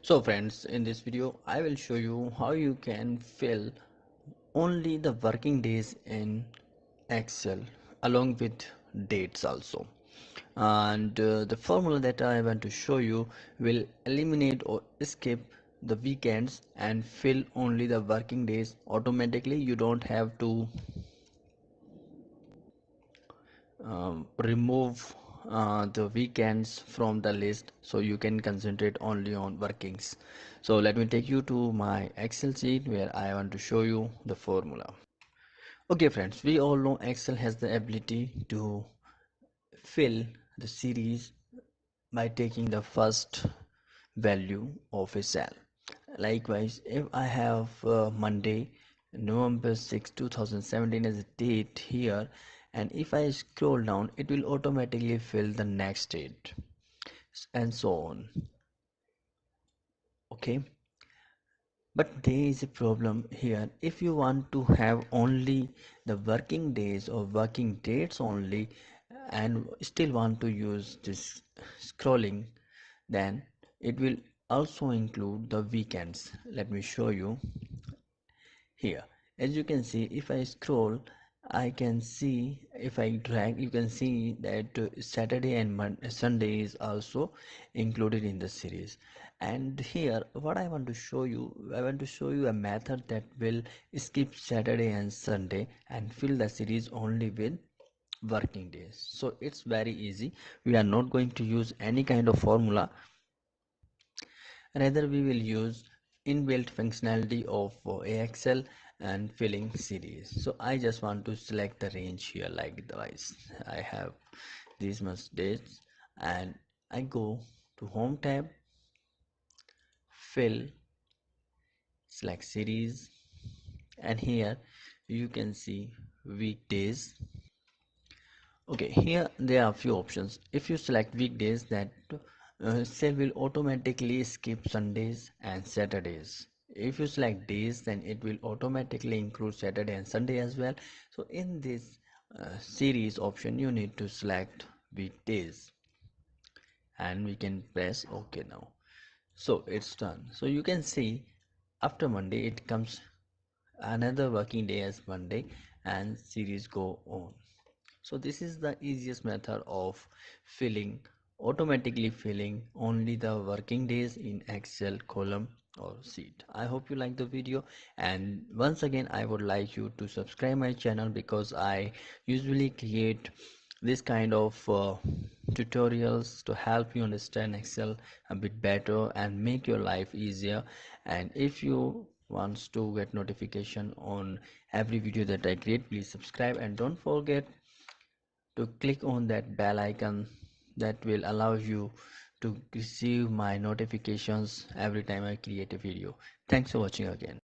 So friends, in this video I will show you how you can fill only the working days in Excel along with dates also. And the formula that I want to show you will eliminate or skip the weekends and fill only the working days automatically. You don't have to remove the weekends from the list, so you can concentrate only on workings. So let me take you to my Excel sheet where I want to show you the formula. Okay friends, we all know Excel has the ability to fill the series by taking the first value of a cell. Likewise, if I have Monday, November 6, 2017 as a date here, and if I scroll down, it will automatically fill the next date and so on. Okay, but there is a problem here. If you want to have only the working days or working dates only and still want to use this scrolling, then it will also include the weekends. Let me show you here. As you can see, if I scroll, I can see, if I drag, you can see that Saturday and Sunday is also included in the series. And here what I want to show you, I want to show you a method that will skip Saturday and Sunday and fill the series only with working days. So it's very easy. We are not going to use any kind of formula, rather we will use inbuilt functionality of AXL and filling series. So I just want to select the range here like this. I have these much dates and I go to home tab, fill, select series, and here you can see weekdays. Okay, here there are a few options. If you select weekdays, that cell will automatically skip Sundays and Saturdays. If you select days, then it will automatically include Saturday and Sunday as well. So in this series option, you need to select weekdays and we can press OK now. So it's done. So you can see after Monday it comes another working day as Monday and series go on. So this is the easiest method of automatically filling only the working days in Excel column or sheet. I hope you like the video, and once again I would like you to subscribe my channel because I usually create this kind of tutorials to help you understand Excel a bit better and make your life easier. And if you wants to get notification on every video that I create, please subscribe and don't forget to click on that bell icon that will allow you to receive my notifications every time I create a video. Thanks for watching again.